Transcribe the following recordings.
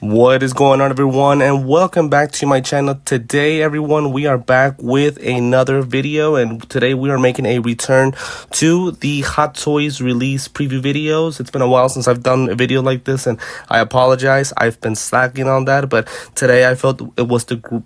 What is going on, everyone, and welcome back to my channel. Today, everyone, we are back with another video, and today we are making a return to the Hot Toys release preview videos. It's been a while since I've done a video like this, and I apologize. I've been slacking on that, but today I felt it was the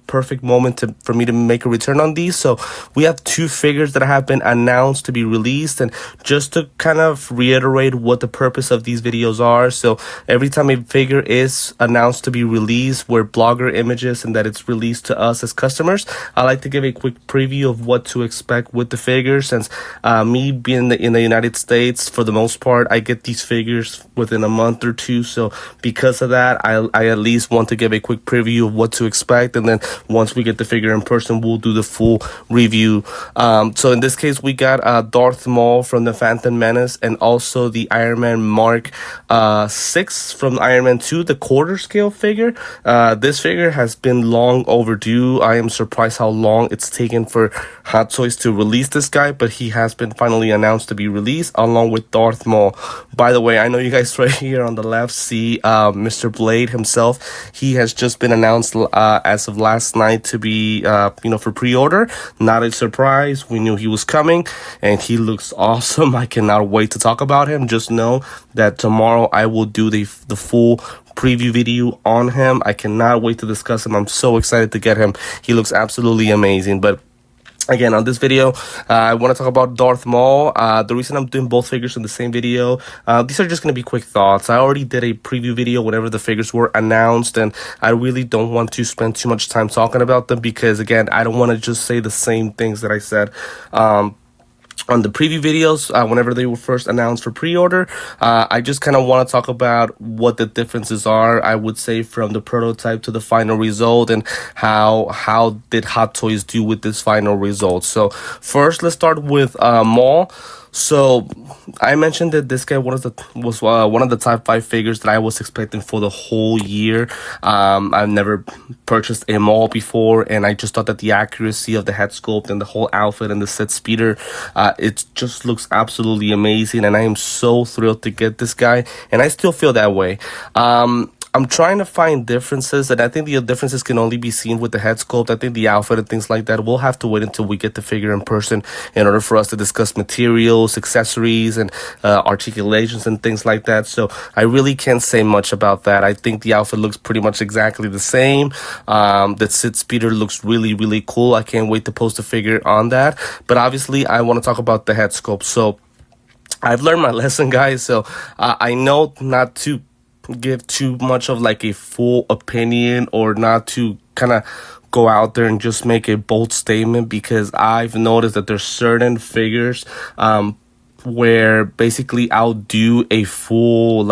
perfect moment for me to make a return on these. So we have two figures that have been announced to be released, and just to kind of reiterate what the purpose of these videos are. So every time a figure is announced to be released, we're blogger images and that it's released to us as customers, I like to give a quick preview of what to expect with the figure, since me being in the United States, for the most part, I get these figures within a month or two. So because of that, I at least want to give a quick preview of what to expect, and then once we get the figure in person, we'll do the full review. So in this case, we got Darth Maul from the Phantom Menace, and also the Iron Man Mark 6 from Iron Man 2, the quarter scale figure. This figure has been long overdue. I am surprised how long it's taken for Hot Toys to release this guy, but he has been finally announced to be released along with Darth Maul. By the way, I know you guys right here on the left see Mr. Blade himself. He has just been announced as of last night to be for pre-order. Not a surprise. We knew he was coming, and he looks awesome. I cannot wait to talk about him. Just know that tomorrow I will do the full preview video on him. I cannot wait to discuss him. I'm so excited to get him. He looks absolutely amazing. But again, on this video, I want to talk about Darth Maul. The reason I'm doing both figures in the same video, these are just going to be quick thoughts. I already did a preview video whenever the figures were announced, and I really don't want to spend too much time talking about them because, again, I don't want to just say the same things that I said on the preview videos whenever they were first announced for pre-order. I just kind of want to talk about what the differences are, I would say, from the prototype to the final result, and how did Hot Toys do with this final result. So first, let's start with Maul. So I mentioned that this guy was one of the top 5 figures that I was expecting for the whole year. I've never purchased a Maul before, and I just thought that the accuracy of the head sculpt and the whole outfit and the set speeder, it just looks absolutely amazing, and I am so thrilled to get this guy, and I still feel that way. I'm trying to find differences, and I think the differences can only be seen with the head sculpt. I think the outfit and things like that, we'll have to wait until we get the figure in person in order for us to discuss materials, accessories, and articulations and things like that. So I really can't say much about that. I think the outfit looks pretty much exactly the same. The sit speeder looks really, really cool. I can't wait to post a figure on that. But obviously, I want to talk about the head sculpt. So I've learned my lesson, guys. So I know not to give too much of like a full opinion, or not to kind of go out there and just make a bold statement, because I've noticed that there's certain figures where basically I'll do a full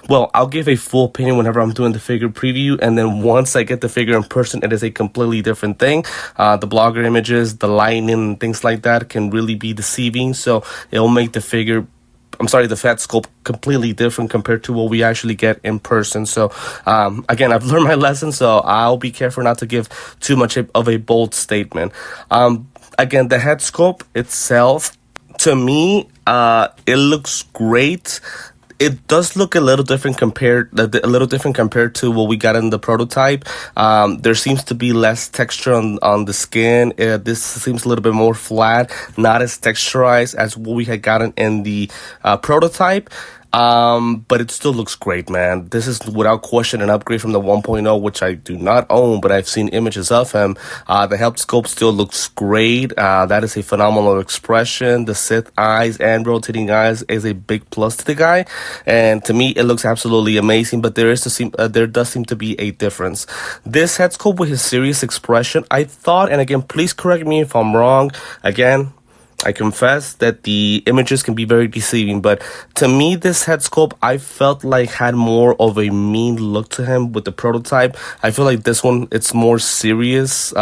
I'll give a full opinion whenever I'm doing the figure preview, and then once I get the figure in person, it is a completely different thing. The blogger images, the lighting, and things like that can really be deceiving, so it'll make the fat sculpt completely different compared to what we actually get in person. So again, I've learned my lesson, so I'll be careful not to give too much of a bold statement. Again, the head sculpt itself, to me, it looks great. It does look a little different compared to what we got in the prototype. There seems to be less texture on the skin. This seems a little bit more flat, not as texturized as what we had gotten in the prototype. But it still looks great, man. This is without question an upgrade from the 1.0, which I do not own, but I've seen images of him. The head sculpt still looks great. That is a phenomenal expression. The Sith eyes and rotating eyes is a big plus to the guy, and to me, it looks absolutely amazing. But there does seem to be a difference. This head sculpt with his serious expression, I thought, and again, please correct me if I'm wrong. Again, I confess that the images can be very deceiving, but to me, this head sculpt, I felt like had more of a mean look to him with the prototype. I feel like this one, it's more serious,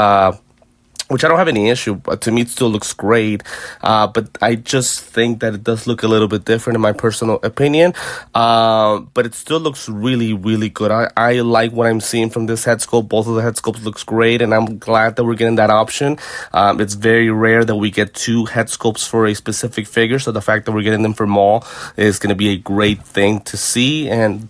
which I don't have any issue, but to me it still looks great. But I just think that it does look a little bit different in my personal opinion. But it still looks really, really good. I like what I'm seeing from this head sculpt. Both of the head sculpts looks great, and I'm glad that we're getting that option. It's very rare that we get 2 head sculpts for a specific figure, so the fact that we're getting them for Maul is going to be a great thing to see. And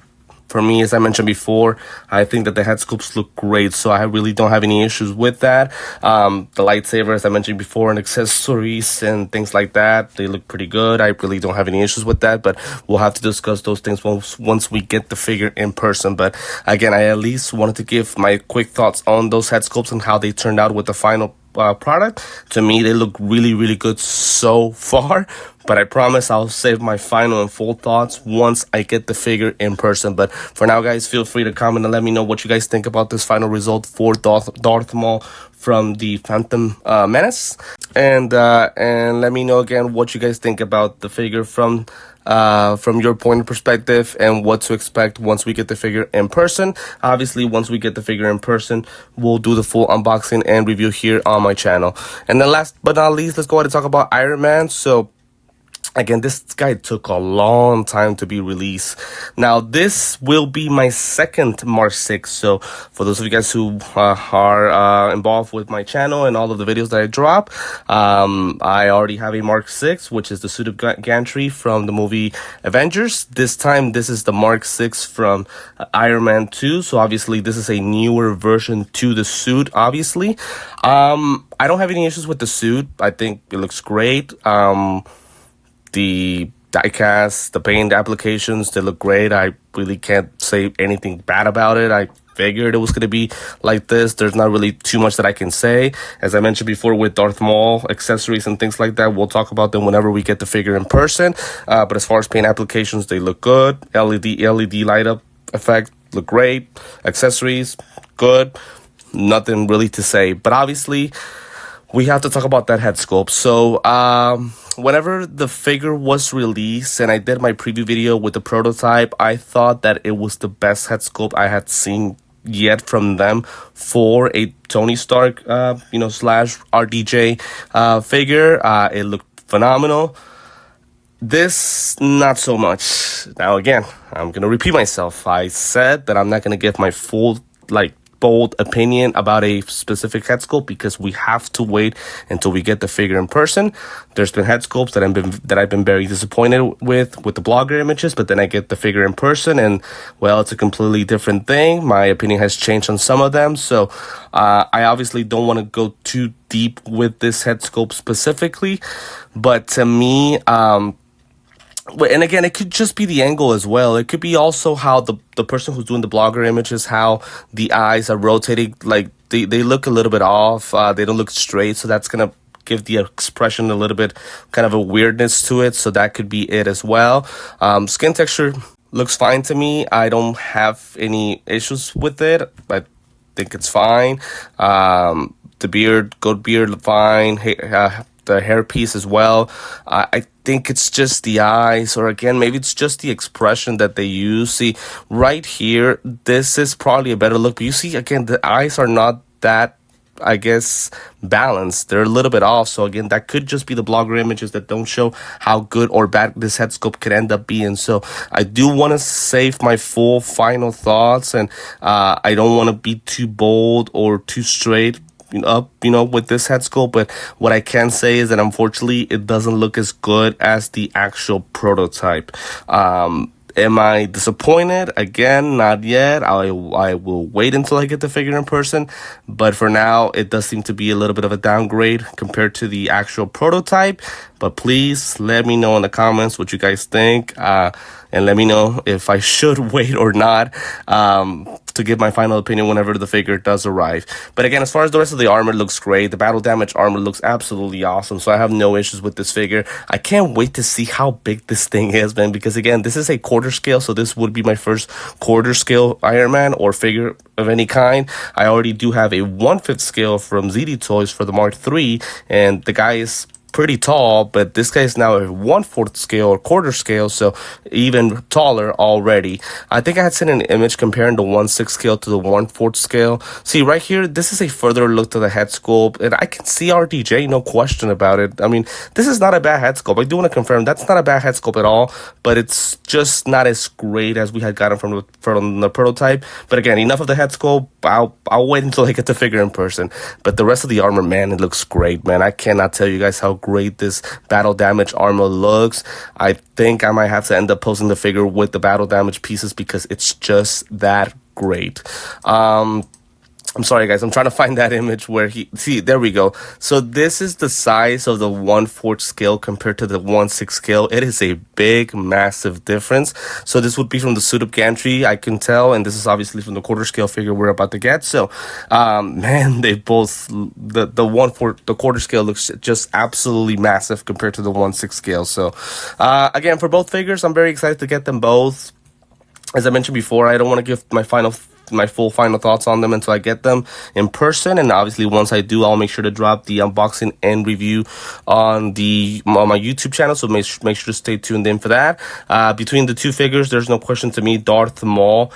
For me, as I mentioned before, I think that the head sculpts look great, so I really don't have any issues with that. The lightsaber, as I mentioned before, and accessories and things like that, they look pretty good. I really don't have any issues with that, but we'll have to discuss those things once we get the figure in person. But again, I at least wanted to give my quick thoughts on those head sculpts and how they turned out with the final product. To me, they look really, really good so far, but I promise I'll save my final and full thoughts once I get the figure in person. But for now, guys, feel free to comment and let me know what you guys think about this final result for Darth Maul from the Phantom Menace, and let me know again what you guys think about the figure from your point of perspective, and what to expect once we get the figure in person. Obviously, once we get the figure in person, we'll do the full unboxing and review here on my channel. And then last but not least, let's go ahead and talk about Iron Man. So again, this guy took a long time to be released. Now, this will be my second Mark 6. So for those of you guys who are involved with my channel and all of the videos that I drop, I already have a Mark 6, which is the suit of gantry from the movie Avengers. This time, this is the Mark 6 from Iron Man 2. So obviously, this is a newer version to the suit, obviously. I don't have any issues with the suit. I think it looks great. The diecast, the paint applications, they look great. I really can't say anything bad about it. I figured it was going to be like this. There's not really too much that I can say. As I mentioned before with Darth Maul, accessories and things like that, we'll talk about them whenever we get the figure in person. But as far as paint applications, they look good. LED light up effect look great. Accessories, good. Nothing really to say. But obviously, we have to talk about that head sculpt. So, whenever the figure was released and I did my preview video with the prototype, I thought that it was the best head sculpt I had seen yet from them for a Tony Stark, slash RDJ figure. It looked phenomenal. This, not so much. Now, again, I'm going to repeat myself. I said that I'm not going to give my full, bold opinion about a specific head sculpt because we have to wait until we get the figure in person. There's been head sculpts that I've been very disappointed with the blogger images, but then I get the figure in person and, well, it's a completely different thing. My opinion has changed on some of them, so I obviously don't want to go too deep with this head sculpt specifically, but to me, and again, it could just be the angle as well. It could be also how the person who's doing the blogger images, how the eyes are rotating, they look a little bit off. They don't look straight, so that's going to give the expression a little bit kind of a weirdness to it, so that could be it as well. Skin texture looks fine to me. I don't have any issues with it. I think it's fine. The beard, goat beard, fine. The hairpiece as well. I think it's just the eyes, or again, maybe it's just the expression that they use. See, right here, this is probably a better look. But you see, again, the eyes are not that, I guess, balanced. They're a little bit off. So again, that could just be the blogger images that don't show how good or bad this head sculpt could end up being. So I do want to save my full final thoughts, and I don't want to be too bold or too straight up, with this head sculpt. But what I can say is that unfortunately it doesn't look as good as the actual prototype. Am I disappointed? Again, not yet. I will wait until I get the figure in person. But for now, it does seem to be a little bit of a downgrade compared to the actual prototype. But please let me know in the comments what you guys think. And let me know if I should wait or not to give my final opinion whenever the figure does arrive. But again, as far as the rest of the armor, looks great. The battle damage armor looks absolutely awesome, so I have no issues with this figure. I can't wait to see how big this thing is, man, because again, this is a quarter scale, so this would be my first quarter scale Iron Man or figure of any kind. I already do have a 1/5 scale from ZD Toys for the Mark III, and the guy is pretty tall, but this guy is now a 1/4 scale or quarter scale, so even taller already. I think I had seen an image comparing the 1/6 scale to the 1/4 scale. See, right here, this is a further look to the head sculpt, and I can see RDJ, no question about it. I mean, this is not a bad head sculpt. I do want to confirm that's not a bad head sculpt at all, but it's just not as great as we had gotten from the prototype. But again, enough of the head sculpt. I'll wait until I get the figure in person. But the rest of the armor, man, it looks great, man. I cannot tell you guys how great this battle damage armor looks. I think I might have to end up posting the figure with the battle damage pieces because it's just that great. I'm sorry, guys. I'm trying to find that image where see, there we go. So this is the size of the 1/4 scale compared to the 1/6 scale. It is a big, massive difference. So this would be from the suit up gantry, I can tell. And this is obviously from the 1/4 scale figure we're about to get. So, man, they both, the 1/4 scale looks just absolutely massive compared to the 1/6 scale. So, again, for both figures, I'm very excited to get them both. As I mentioned before, I don't want to give my full final thoughts on them until I get them in person, and obviously once I do, I'll make sure to drop the unboxing and review on my YouTube channel, so make sure to stay tuned in for that. Between the two figures, there's no question to me, Darth Maul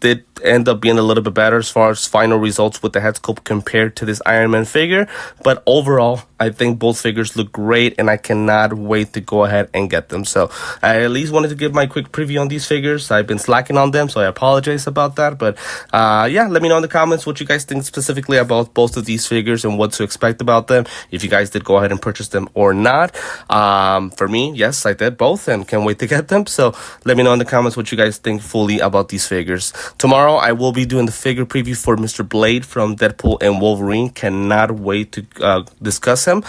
did end up being a little bit better as far as final results with the head sculpt compared to this Iron Man figure, but overall I think both figures look great and I cannot wait to go ahead and get them. So I at least wanted to give my quick preview on these figures. I've been slacking on them, so I apologize about that, but yeah, let me know in the comments what you guys think specifically about both of these figures and what to expect about them, if you guys did go ahead and purchase them or not. For me, yes, I did both and can't wait to get them, so let me know in the comments what you guys think fully about these figures. Tomorrow I will be doing the figure preview for Mr. Blade from Deadpool and Wolverine. Cannot wait to discuss him.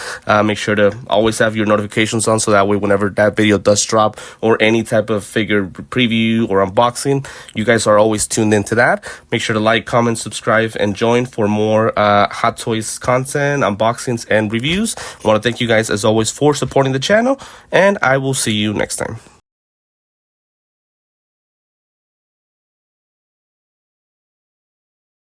Make sure to always have your notifications on so that way whenever that video does drop or any type of figure preview or unboxing, you guys are always tuned into that. Make sure to like, comment, subscribe, and join for more Hot Toys content, unboxings, and reviews. I want to thank you guys as always for supporting the channel, and I will see you next time.